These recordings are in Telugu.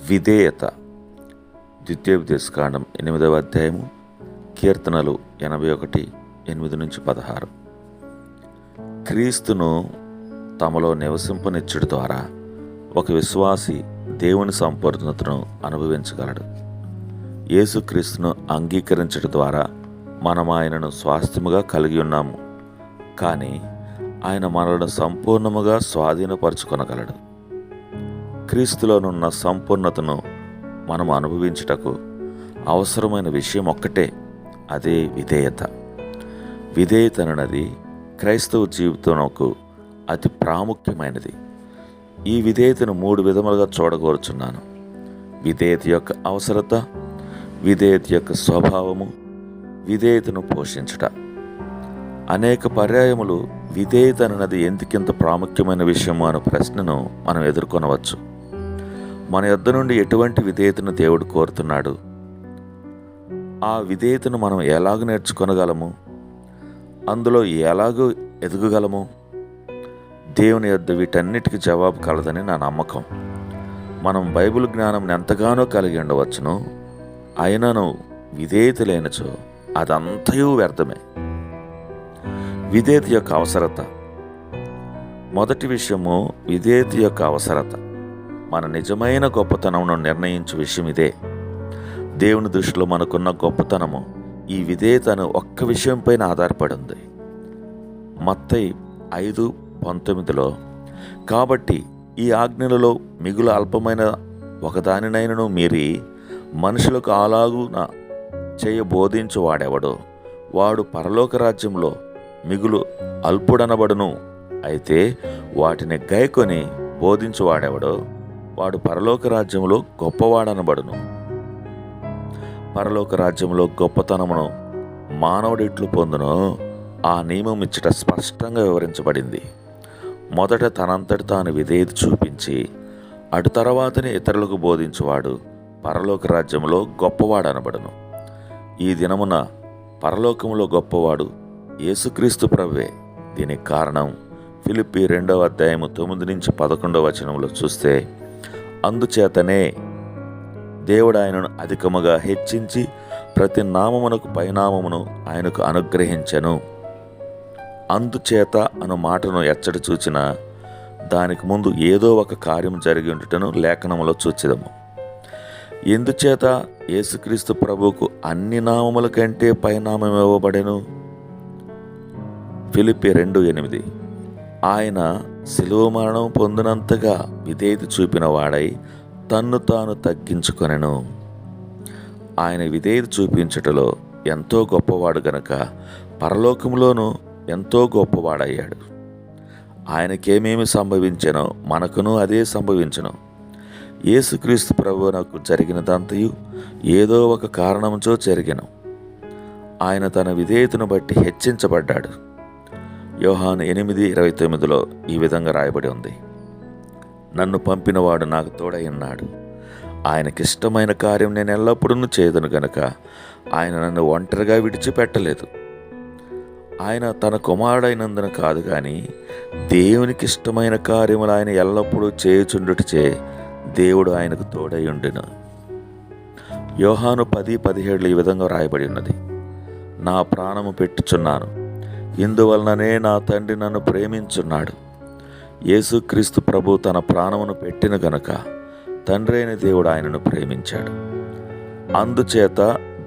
విధేయత. ద్వితీయోపదేశకాండం 8వ అధ్యాయము, కీర్తనలు 81, 8-16. క్రీస్తును తమలో నివసింపనిచ్చుట ద్వారా ఒక విశ్వాసి దేవుని సంపూర్ణతను అనుభవించగలడు. యేసుక్రీస్తును అంగీకరించడం ద్వారా మనం ఆయనను స్వాస్థ్యముగా కలిగి ఉన్నాము. కానీ ఆయన మనలను సంపూర్ణముగా స్వాధీనపరచుకొనగలడు. క్రీస్తులోనున్న సంపూర్ణతను మనం అనుభవించుటకు అవసరమైన విషయం ఒక్కటే, అదే విధేయత. విధేయత అన్నది క్రైస్తవ జీవితంకు అతి ప్రాముఖ్యమైనది. ఈ విధేయతను 3 విధములుగా చూడగోరుచున్నాను. విధేయత యొక్క అవసరత, విధేయత యొక్క స్వభావము, విధేయతను పోషించుట. అనేక పర్యాయములు విధేయత అన్నది ఎందుకింత ప్రాముఖ్యమైన విషయము అనే ప్రశ్నను మనం ఎదుర్కొనవచ్చు. మన యొద్ద నుండి ఎటువంటి విధేయతను దేవుడు కోరుతున్నాడు? ఆ విధేయతను మనం ఎలాగ నేర్చుకొనగలము? అందులో ఎలాగో ఎదగగలము? దేవుని యొద్ద వీటన్నిటికీ జవాబు కలదని నా నమ్మకం. మనం బైబిల్ జ్ఞానం ఎంతగానో కలిగి ఉండవచ్చును, అయినను విధేయత లేనిచో అదంతయు వ్యర్థమే. విధేయత యొక్క అవసరత. మొదటి విషయము విధేయత యొక్క అవసరత. మన నిజమైన గొప్పతనమును నిర్ణయించే విషయం ఇదే. దేవుని దృష్టిలో మనకున్న గొప్పతనము ఈ విధేయతను ఒక్క విషయంపైన ఆధారపడి ఉంది. మత్తయి 5:19లో, కాబట్టి ఈ ఆజ్ఞలలో మిగులు అల్పమైన ఒకదానినైనను మీరి మనుషులకు అలాగున చేయబోధించు వాడెవడో వాడు పరలోక రాజ్యంలో మిగులు అల్పుడనబడును. అయితే వాటిని గైకొని బోధించువాడెవడో వాడు పరలోక రాజ్యంలో గొప్పవాడనబడును. పరలోక రాజ్యంలో గొప్పతనమును మానవుడిట్లు పొందునో ఆ నియమం ఇచ్చట స్పష్టంగా వివరించబడింది. మొదట తనంతటి తాను విధేయత చూపించి అటు తర్వాతనే ఇతరులకు బోధించువాడు పరలోక రాజ్యంలో గొప్పవాడనబడును. ఈ దినమున పరలోకములో గొప్పవాడు యేసుక్రీస్తు ప్రభువే. దీనికి కారణం ఫిలిప్పీ 2వ అధ్యాయము 9-11 చూస్తే, అందుచేతనే దేవుడు ఆయనను అధికముగా హెచ్చించి ప్రతి నామమునకు పైనామమును ఆయనకు అనుగ్రహించెను. అందుచేత అను మాటను ఎచ్చట చూచిన దానికి ముందు ఏదో ఒక కార్యం జరిగి ఉండుటను లేఖనములో చూచెదము. ఎందుచేత యేసుక్రీస్తు ప్రభువుకు అన్ని నామముల కంటే పైనామం ఇవ్వబడెను. ఫిలిప్పీ 2:8. ఆయన శిలువ మరణం పొందినంతగా విధేయత చూపిన వాడై తన్ను తాను తగ్గించుకొనెను. ఆయన విధేయత చూపించుటలో ఎంతో గొప్పవాడు గనుక పరలోకములోనూ ఎంతో గొప్పవాడయ్యాడు. ఆయనకేమేమి సంభవించెనో మనకును అదే సంభవించెను. యేసుక్రీస్తు ప్రభువునకు జరిగినదంతయు ఏదో ఒక కారణంతో జరిగెను. ఆయన తన విధేయతను బట్టి హెచ్చించబడ్డాడు. యోహాను 8:29లో ఈ విధంగా రాయబడి ఉంది, నన్ను పంపినవాడు నాకు తోడై ఉన్నాడు. ఆయనకిష్టమైన కార్యం నేను ఎల్లప్పుడూ చేయదును గనుక ఆయన నన్ను ఒంటరిగా విడిచిపెట్టలేదు. ఆయన తన కుమారుడైనందున కాదు కానీ దేవునికి ఇష్టమైన కార్యములు ఆయన ఎల్లప్పుడూ చేయుచుండుటచే దేవుడు ఆయనకు తోడై ఉండెను. యోహాను 10:17 ఈ విధంగా రాయబడి ఉన్నది, నా ప్రాణము పెట్టుచున్నాను, ఇందువలననే నా తండ్రి నన్ను ప్రేమించున్నాడు. యేసుక్రీస్తు ప్రభు తన ప్రాణమును పెట్టిన గనుక తండ్రి అయిన దేవుడు ఆయనను ప్రేమించాడు. అందుచేత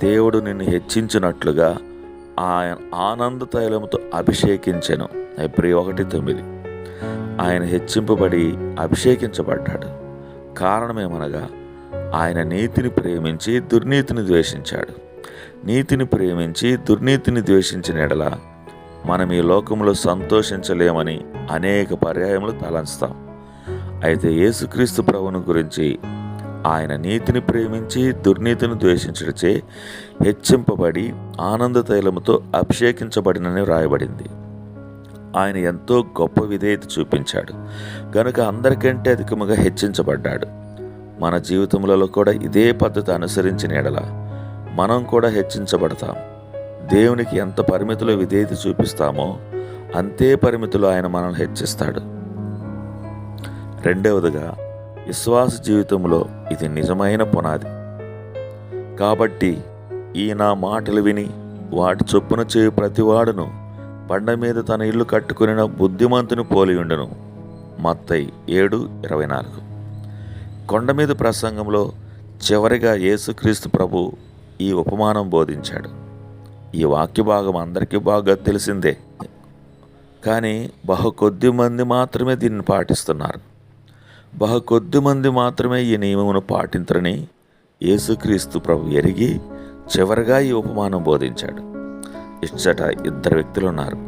దేవుడు నిన్ను హెచ్చించినట్లుగా ఆయన ఆనంద తైలముతో అభిషేకించెను. హెబ్రీ 1:9. ఆయన హెచ్చింపబడి అభిషేకించబడ్డాడు. కారణమేమనగా ఆయన నీతిని ప్రేమించి దుర్నీతిని ద్వేషించాడు. నీతిని ప్రేమించి దుర్నీతిని ద్వేషించిన ఎడల మనం ఈ లోకంలో సంతోషించలేమని అనేక పర్యాయములు తలంస్తాం. అయితే యేసుక్రీస్తు ప్రభువును గురించి ఆయన నీతిని ప్రేమించి దుర్నీతిని ద్వేషించడచే హెచ్చింపబడి ఆనంద తైలముతో అభిషేకించబడినని వ్రాయబడింది. ఆయన ఎంతో గొప్ప విధేయత చూపించాడు గనుక అందరికంటే అధికముగా హెచ్చించబడ్డాడు. మన జీవితములలో కూడా ఇదే పద్ధతి అనుసరించిన ఎడల మనం కూడా హెచ్చించబడతాం. దేవునికి ఎంత పరిమితిలో విధేయత చూపిస్తామో అంతే పరిమితిలో ఆయన మనల్ని హెచ్చిస్తాడు. రెండవదిగా విశ్వాస జీవితంలో ఇది నిజమైన పునాది. కాబట్టి ఈ నా మాటలు విని వాటి చొప్పున చేయు ప్రతివాడును బండ మీద తన ఇల్లు కట్టుకుని బుద్ధిమంతుని పోలియుండును. మత్తయి 7:24. కొండ మీద ప్రసంగంలో చివరిగా యేసుక్రీస్తు ప్రభు ఈ ఉపమానం బోధించాడు. ఈ వాక్య భాగం అందరికీ బాగా తెలిసిందే, కానీ బహు కొద్ది మంది మాత్రమే దీన్ని పాటిస్తున్నారు. బహు కొద్ది మంది మాత్రమే ఈ నియమమును పాటించరని యేసుక్రీస్తు ప్రభు ఎరిగి చివరిగా ఈ ఉపమానం బోధించాడు. ఇచ్చట ఇద్దరు వ్యక్తులు ఉన్నారు.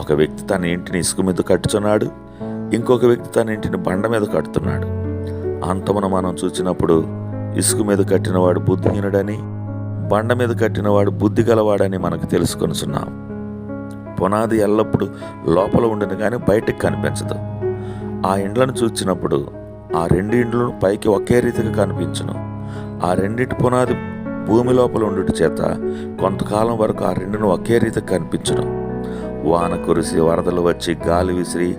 ఒక వ్యక్తి తన ఇంటిని ఇసుక మీద కట్టుచున్నాడు, ఇంకొక వ్యక్తి తన ఇంటిని బండ మీద కడుతున్నాడు. అంతమున మనం చూసినప్పుడు ఇసుక మీద కట్టినవాడు బుద్ధిహీనుడని, బండ మీద కట్టినవాడు బుద్ధి గలవాడని మనకు తెలుసుకొనుచున్నాం. పునాది ఎల్లప్పుడూ లోపల ఉండను కానీ బయటకు కనిపించదు. ఆ ఇండ్లను చూచినప్పుడు ఆ రెండు ఇండ్లను పైకి ఒకే రీతిగా కనిపించును. ఆ రెండింటి పునాది భూమి లోపల ఉండుట చేత కొంతకాలం వరకు ఆ రెండును ఒకే రీతిగా కనిపించును. వాన కురిసి వరదలు వచ్చి గాలి విసిరి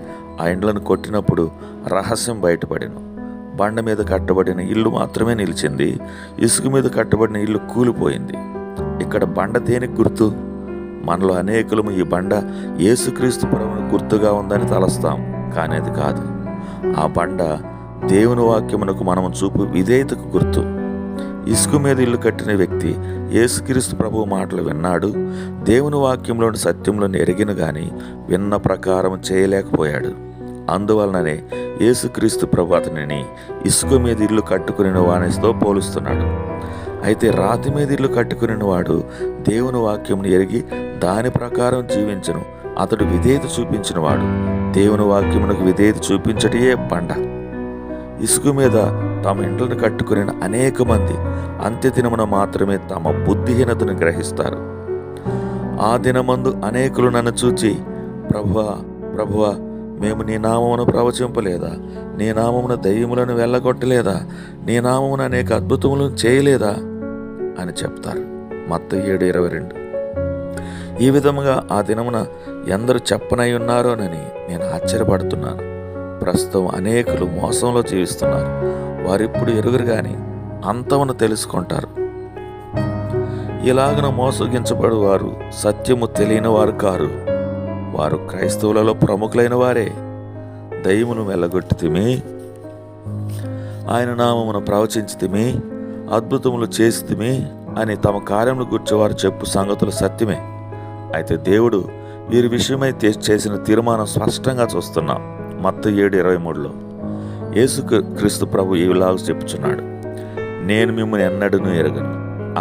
ఆ ఇండ్లను కొట్టినప్పుడు రహస్యం బయటపడెను. బండ మీద కట్టబడిన ఇల్లు మాత్రమే నిలిచింది, ఇసుక మీద కట్టబడిన ఇల్లు కూలిపోయింది. ఇక్కడ బండ దేనికి గుర్తు? మనలో అనేకులము ఈ బండ యేసుక్రీస్తు ప్రభువుకు గుర్తుగా ఉందని తలస్తాం, కానీ అది కాదు. ఆ బండ దేవుని వాక్యమునకు మనము చూపు విధేయతకు గుర్తు. ఇసుక మీద ఇల్లు కట్టిన వ్యక్తి యేసుక్రీస్తు ప్రభువు మాటలు విన్నాడు, దేవుని వాక్యంలోని సత్యంలోని ఎరిగిన గాని విన్న ప్రకారం చేయలేకపోయాడు. అందువలననే యేసుక్రీస్తు ప్రభు అతనిని ఇసుక మీద ఇల్లు కట్టుకుని వానితో పోలుస్తున్నాడు. అయితే రాతి మీద ఇల్లు కట్టుకుని వాడు దేవుని వాక్యమును ఎరిగి దాని ప్రకారం జీవించను. అతడు విధేయత చూపించినవాడు. దేవుని వాక్యమునకు విధేయత చూపించటే బండ. ఇసుక మీద తమ ఇండ్లను కట్టుకుని అనేక మంది అంత్యదినమున మాత్రమే తమ బుద్ధిహీనతను గ్రహిస్తారు. ఆ దినమందు అనేకులు నన్ను చూచి, ప్రభువా ప్రభువా, మేము నీ నామమును ప్రవచింపలేదా? నీ నామమున దయ్యములను వెళ్ళగొట్టలేదా? నీ నామమున అనేక అద్భుతములను చేయలేదా అని చెప్తారు. మత్తయి 7:22. ఈ విధముగా ఆ దినమున ఎందరు చెప్పనై ఉన్నారోనని నేను ఆశ్చర్యపడుతున్నాను. ప్రస్తుతం అనేకులు మోసంలో జీవిస్తున్నారు. వారిప్పుడు ఎరుగురు కానీ అంతమును తెలుసుకుంటారు. ఇలాగన మోసగించబడు వారు సత్యము తెలియని వారు కారు. వారు క్రైస్తవులలో ప్రముఖులైన వారే. దయ్యమును వెళ్ళగొట్టితిమి, ఆయన నామమును ప్రవచించితిమి, అద్భుతములు చేసితిమి అని తమ కార్యములు గుర్చేవారు చెప్పు సంగతులు సత్యమే. అయితే దేవుడు వీరి విషయమై చేసిన తీర్మానం స్పష్టంగా చూస్తున్నాం. మత్తయి 7:23లో యేసుక్రీస్తు ప్రభు ఇలాగ చెప్పుచున్నాడు, నేను మిమ్మల్ని ఎన్నడూ ఎరగను,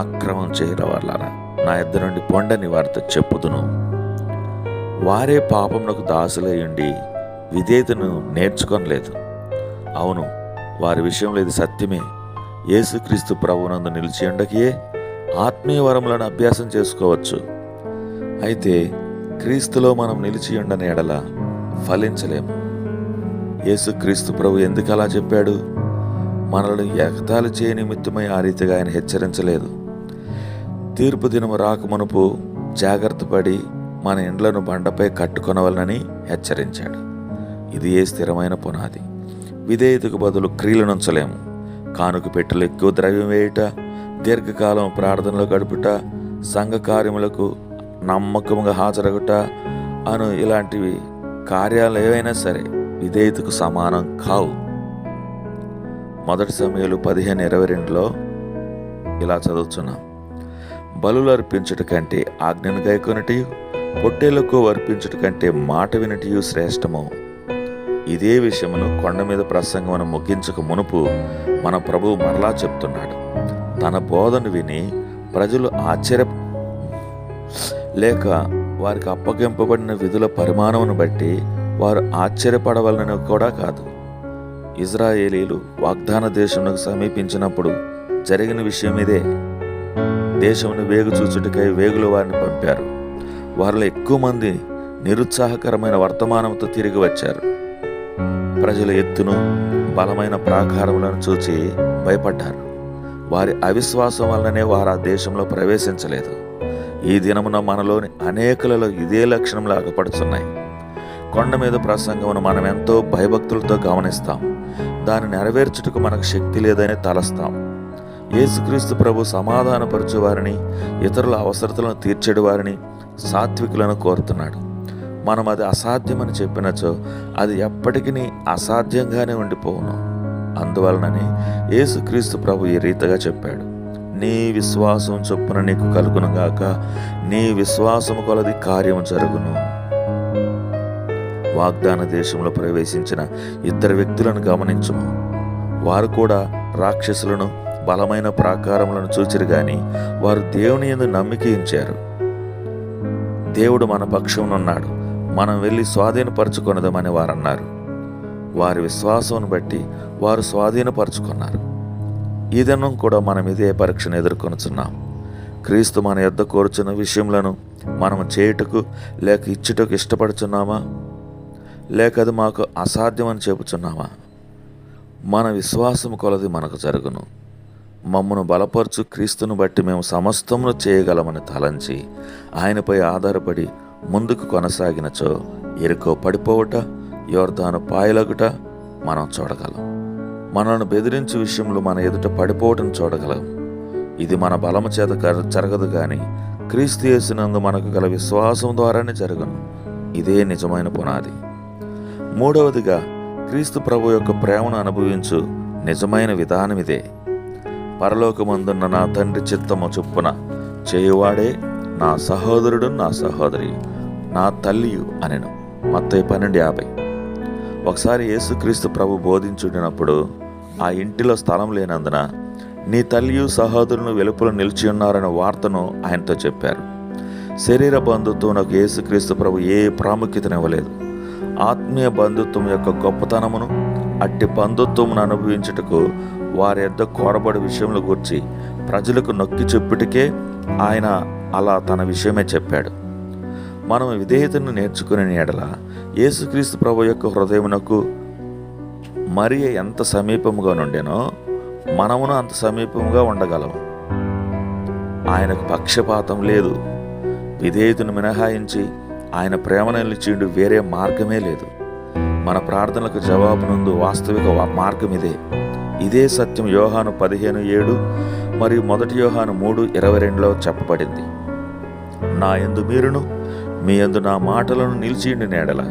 అక్రమం చేయని వాళ్ళారా నా యొద్ద నుండి పొండని వారితో చెప్పుదును. వారే పాపమునకు దాసులయ్యుండి విధేయతను నేర్చుకొనలేదు. అవును, వారి విషయంలో ఇది సత్యమే. యేసుక్రీస్తు ప్రభువునందు నిలిచి ఉండకే ఆత్మీయ వరములను అభ్యాసం చేసుకోవచ్చు. అయితే క్రీస్తులో మనం నిలిచి ఉండని ఎడల ఫలించలేము. యేసుక్రీస్తు ప్రభు ఎందుకు అలా చెప్పాడు? మనల్ని ఎగతాళి చేయ నిమిత్తమై ఆ రీతిగా ఆయన హెచ్చరించలేదు. తీర్పు దినము రాకమునుపు జాగ్రత్త పడి మన ఇండ్లను బండపై కట్టుకొనవలనని హెచ్చరించాడు. ఇది ఏ స్థిరమైన పునాది. విధేయతకు బదులు క్రియలు నుంచలేము. కానుక పెట్టెలు ఎక్కువ ద్రవ్యం వేయుట, దీర్ఘకాలం ప్రార్థనలో గడుపుట, సంఘ కార్యములకు నమ్మకంగా హాజరగుట అను ఇలాంటివి కార్యాలు ఏవైనా సరే విధేయతకు సమానం కావు. 1 సమూయేలు 15:22లో ఇలా చదువుతున్నాం, బలులు అర్పించుట కంటే ఆజ్ఞను గైకొనుటయు, పొట్టేళ్లకు అర్పించుట కంటే మాట వినుటయు శ్రేష్టము. ఇదే విషయమును కొండ మీద ప్రసంగమును ముగించక మునుపు మన ప్రభువు మరలా చెప్తున్నాడు. తన బోధను విని ప్రజలు లేక వారికి అప్పగింపబడిన విధుల పరిమాణమును బట్టి వారు ఆశ్చర్యపడవలనని కూడా కాదు. ఇజ్రాయేలీలు వాగ్దాన దేశమునకు సమీపించినప్పుడు జరిగిన విషయం ఇదే. దేశమును వేగు చూచుటకై వేగులు వారిని పంపారు. వారిలో ఎక్కువ మంది నిరుత్సాహకరమైన వర్తమానంతో తిరిగి వచ్చారు. ప్రజల ఎత్తును బలమైన ప్రాకారములను చూచి భయపడ్డారు. వారి అవిశ్వాసం వల్లనే వారు ఆ దేశంలో ప్రవేశించలేదు. ఈ దినమున మనలోని అనేకులలో ఇదే లక్షణములు అగపడుతున్నాయి. కొండ మీద ప్రసంగమును మనం ఎంతో భయభక్తులతో గమనిస్తాం. దాన్ని నెరవేర్చుటకు మనకు శక్తి లేదని తలస్తాం. యేసుక్రీస్తు ప్రభు సమాధానపరచు వారిని, ఇతరుల అవసరతలను తీర్చేడు వారిని, సాత్వికులను కోరుతున్నాడు. మనం అది అసాధ్యమని చెప్పినచో అది ఎప్పటికీ అసాధ్యంగానే ఉండిపోవును. అందువలననే యేసుక్రీస్తు ప్రభు ఈ రీతిగా చెప్పాడు, నీ విశ్వాసం చొప్పున నీకు కలుగునుగాక, నీ విశ్వాసము కొలది కార్యము జరుగును. వాగ్దాన దేశంలో ప్రవేశించిన ఇద్దరు వ్యక్తులను గమనించుము. వారు కూడా రాక్షసులను, బలమైన ప్రాకారములను చూచిరు గాని వారు దేవుని యందు నమ్మిక ఉంచారు. దేవుడు మన పక్షమునున్నాడు, మనం వెళ్ళి స్వాధీనపరచుకొనదమని వారన్నారు. వారి విశ్వాసమును బట్టి వారు స్వాధీనపరచుకున్నారు. ఈ దినం కూడా మనం ఇదే పరీక్షను ఎదుర్కొనుచున్నాం. క్రీస్తు మన యొద్ద కోరుచున్న విషయములను మనం చేయుటకు లేక ఇచ్చుటకు ఇష్టపడుచున్నామా, లేక అది మాకు అసాధ్యమని చెబుచున్నామా? మన విశ్వాసము కొలది మనకు జరుగును. మమ్మను బలపరచు క్రీస్తును బట్టి మేము సమస్తమును చేయగలమని తలంచి ఆయనపై ఆధారపడి ముందుకు కొనసాగినచో ఎరుకో పడిపోవట, యోర్దాను పాయలగుట మనం చూడగలం. మనల్ని బెదిరించే విషయంలో మన ఎదుట పడిపోవటం చూడగలం. ఇది మన బలము చేత జరగదు కానీ క్రీస్తు యేసునందు మనకు గల విశ్వాసం ద్వారానే జరుగును. ఇదే నిజమైన పునాది. మూడవదిగా, క్రీస్తు ప్రభు యొక్క ప్రేమను అనుభవించు నిజమైన విధానం ఇదే. పరలోకమందున్న నా తండ్రి చిత్తము చొప్పున చేయువాడే నా సహోదరుడు, నా సహోదరి, నా తల్లియు అనెను. మత్తయి 12:50. ఒకసారి యేసుక్రీస్తు ప్రభు బోధించుడినప్పుడు ఆ ఇంటిలో స్థలం లేనందున నీ తల్లియు సహోదరులను వెలుపల నిలిచి ఉన్నారన్న వార్తను ఆయనతో చెప్పారు. శరీర బంధుత్వం యేసుక్రీస్తు ప్రభు ఏ ప్రాముఖ్యతనివ్వలేదు. ఆత్మీయ బంధుత్వం యొక్క గొప్పతనమును, అట్టి బంధుత్వమును అనుభవించుటకు వారి యొద్ద కోరబడి విషయంలో గురించి ప్రజలకు నొక్కి చెప్పుటికే ఆయన అలా తన విషయమే చెప్పాడు. మనం విధేయతను నేర్చుకునే ఎడల యేసుక్రీస్తు ప్రభు యొక్క హృదయమునకు మరియ ఎంత సమీపముగా నుండెనో మనమును అంత సమీపముగా ఉండగలం. ఆయనకు పక్షపాతం లేదు. విధేయతను మినహాయించి ఆయన ప్రేమను నిలిచిండు వేరే మార్గమే లేదు. మన ప్రార్థనలకు జవాబునందు వాస్తవిక మార్గం ఇదే సత్యం యోహాను 15:7 మరియు 1 యోహాను 3:22లో చెప్పబడింది. నా యందు మీరును మీ యందు నా మాటలను నిలిచిండి నేడల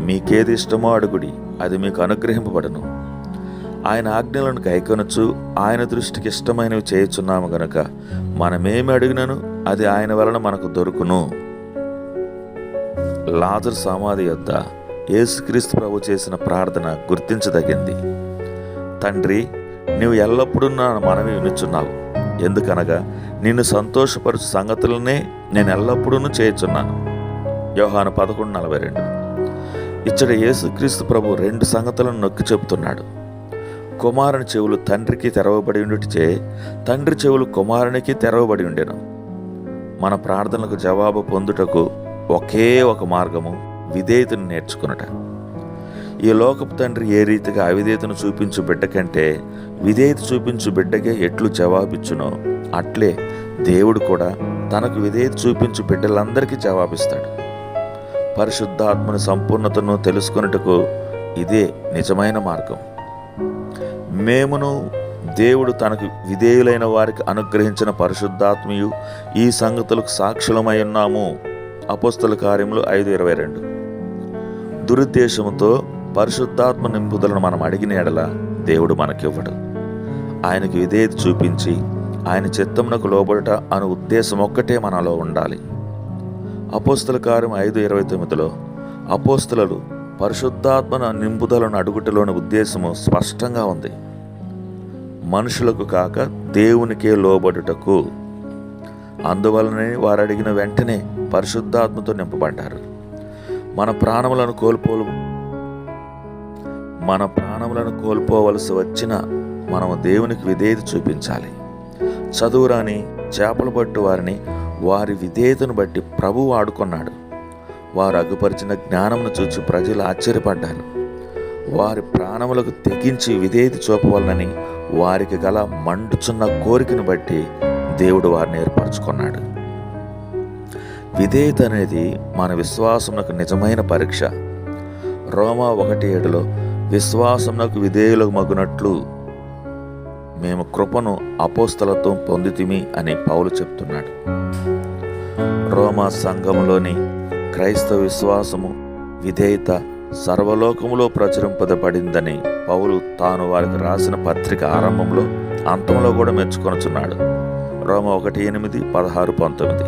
మీకేది ఇష్టమో అడుగుడి, అది మీకు అనుగ్రహింపబడును. ఆయన ఆజ్ఞలను గైకొనొచ్చు ఆయన దృష్టికి ఇష్టమైనవి చేయుచున్నాము గనుక మనమేమి అడిగినను అది ఆయన వలన మనకు దొరుకును. లాజరు సమాధి యొద్ద యేసుక్రీస్తు ప్రభు చేసిన ప్రార్థన గుర్తించదగింది. తండ్రి, నీవు ఎల్లప్పుడూ నా మనవి వినుచున్నావు, ఎందుకనగా నిన్ను సంతోషపరచు సంగతులనే నేను ఎల్లప్పుడూ చేయుచున్నాను. యోహాను 11:42. ఇచ్చట యేసుక్రీస్తు ప్రభు 2 సంగతులను నొక్కి చెబుతున్నాడు. కుమారుని చెవులు తండ్రికి తెరవబడి ఉండుటచే తండ్రి చెవులు కుమారునికి తెరవబడి ఉండెను. మన ప్రార్థనలకు జవాబు పొందుటకు ఒకే ఒక మార్గము, విధేయతను నేర్చుకునుట. ఈ లోకపు తండ్రి ఏ రీతిగా అవిధేయతను చూపించు బిడ్డ కంటే విధేయత చూపించు బిడ్డకే ఎట్లు జవాబిచ్చునో అట్లే దేవుడు కూడా తనకు విధేయత చూపించు బిడ్డలందరికీ జవాబిస్తాడు. పరిశుద్ధాత్మని సంపూర్ణతను తెలుసుకొనుటకు ఇదే నిజమైన మార్గం. మేమును దేవుడు తనకు విధేయులైన వారికి అనుగ్రహించిన పరిశుద్ధాత్మయు ఈ సంగతులకు సాక్షులమై ఉన్నాము. అపోస్తల కార్యములు 5:22. దురుద్దేశముతో పరిశుద్ధాత్మ నింపుదలను మనం అడిగిన ఎడల దేవుడు మనకివ్వడు. ఆయనకు విధేయత చూపించి ఆయన చిత్తమునకు లోబడుట అను ఉద్దేశం ఒక్కటే మనలో ఉండాలి. అపోస్తల కార్యం 5:29లో అపోస్తలులు పరిశుద్ధాత్మ నింపుదలను అడుగుటలోని ఉద్దేశము స్పష్టంగా ఉంది. మనుషులకు కాక దేవునికే లోబడుటకు. అందువలనే వారు అడిగిన వెంటనే పరిశుద్ధాత్మతో నింపబడ్డారు. మన ప్రాణములను కోల్పోవలసి వచ్చిన మనము దేవునికి విధేయత చూపించాలి. చదువురాని చేపలు పట్టు వారిని వారి విధేయతను బట్టి ప్రభువు ఆడుకున్నాడు. వారు అగుపరిచిన జ్ఞానమును చూచి ప్రజలు ఆశ్చర్యపడ్డారు. వారి ప్రాణములకు తెగించి విధేయత చూపవలనని వారికి గల మండుచున్న కోరికను బట్టి దేవుడు వారిని ఏర్పరచుకున్నాడు. విధేయత అనేది మన విశ్వాసమునకు నిజమైన పరీక్ష. రోమా 1:7 విశ్వాసమునకు విధేయులకు మగునట్లు మేము కృపను అపోస్తలత్వం పొందితిమి అని పౌలు చెప్తున్నాడు. రోమా సంఘములోని క్రైస్తవ విశ్వాసము, విధేయత సర్వలోకములో ప్రచురింపబడిందని పౌలు తాను వారికి రాసిన పత్రిక ఆరంభంలో అంతంలో కూడా మెచ్చుకొనుచున్నాడు. రోమా 1:8, 16, 19.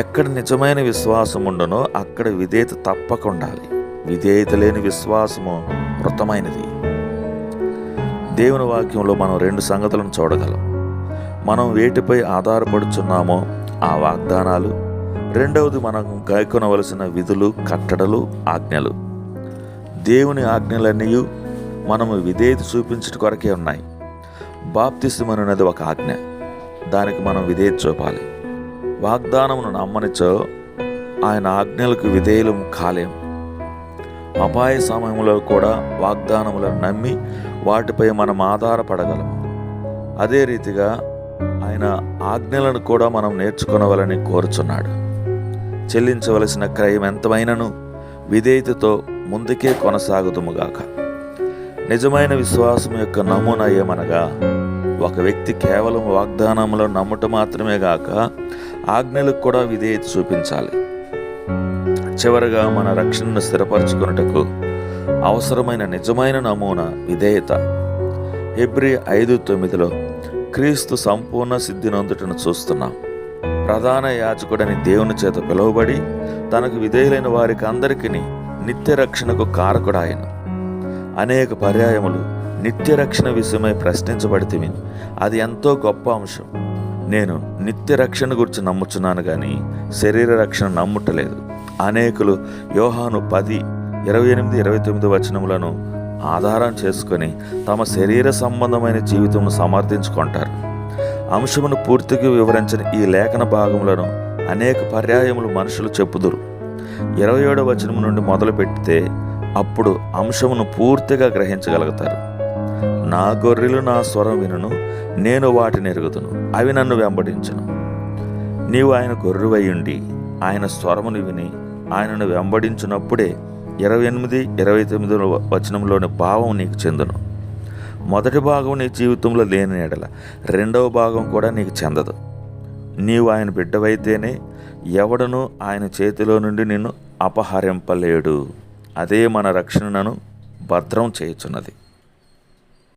ఎక్కడ నిజమైన విశ్వాసం ఉండనో అక్కడ విధేయత తప్పక ఉండాలి. విధేయత లేని విశ్వాసము మృతమైనది. దేవుని వాక్యంలో మనం 2 సంగతులను చూడగలం. మనం వేటిపై ఆధారపడుచున్నామో ఆ వాగ్దానాలు, రెండవది మనం గైకొనవలసిన విధులు, కట్టడలు, ఆజ్ఞలు. దేవుని ఆజ్ఞలన్నీ మనము విధేయత చూపించట కొరకే ఉన్నాయి. బాప్తిస్మం అనేది ఒక ఆజ్ఞ, దానికి మనం విధేయత చూపాలి. వాగ్దానమును నమ్మనిచో ఆయన ఆజ్ఞలకు విధేయులం కాలేం. అపాయ సమయంలో కూడా వాగ్దానములను నమ్మి వాటిపై మనం ఆధారపడగలము. అదే రీతిగా ఆయన ఆజ్ఞలను కూడా మనం నేర్చుకొనవలని కోరుచున్నాడు. చెల్లించవలసిన క్రయం ఎంతమైనను విధేయతతో ముందుకే కొనసాగుదుముగాక. నిజమైన విశ్వాసం యొక్క నమూనా ఏమనగా, ఒక వ్యక్తి కేవలం వాగ్దానములను నమ్ముట మాత్రమే గాక ఆజ్ఞలకు కూడా విధేయత చూపించాలి. చివరగా మన రక్షణను స్థిరపరచుకొనుటకు అవసరమైన నిజమైన నమూనా విధేయత. హెబ్రీ 5:9 క్రీస్తు సంపూర్ణ సిద్ధి నొందుటను చూస్తున్నాం. ప్రధాన యాజకుడని దేవుని చేత పిలువబడి తనకు విధేయులైన వారికి అందరికీ నిత్య రక్షణకు కారకుడాయను. అనేక పర్యాయములు నిత్య రక్షణ విషయమై ప్రశ్నించబడితిమి. అది ఎంతో గొప్ప అంశం. నేను నిత్య రక్షణ గురించి నమ్ముచున్నాను కానీ శరీర రక్షణ నమ్ముటలేదు. అనేకులు యోహాను 10:28-29 ఆధారం చేసుకొని తమ శరీర సంబంధమైన జీవితంను సమర్థించుకుంటారు. అంశమును పూర్తిగా వివరించిన ఈ లేఖన భాగములను అనేక పర్యాయములు మనుషులు చెప్పుదురు. 27 నుండి మొదలు పెడితే అప్పుడు అంశమును పూర్తిగా గ్రహించగలుగుతారు. నా గొర్రెలు నా స్వరం వినును, నేను వాటిని ఎరుగుదును, అవి నన్ను వెంబడించును. నీవు ఆయన గొర్రెవయ్యుండి ఆయన స్వరమును విని ఆయనను వెంబడించినప్పుడే 28-29 భావం నీకు చెందును. మొదటి భాగం నీ జీవితంలో లేని ఎడల రెండవ భాగం కూడా నీకు చెందదు. నీవు ఆయన బిడ్డవైతేనే ఎవడనూ ఆయన చేతిలో నుండి నిన్ను అపహరింపలేడు. అదే మన రక్షణను భద్రం చేయుచున్నది.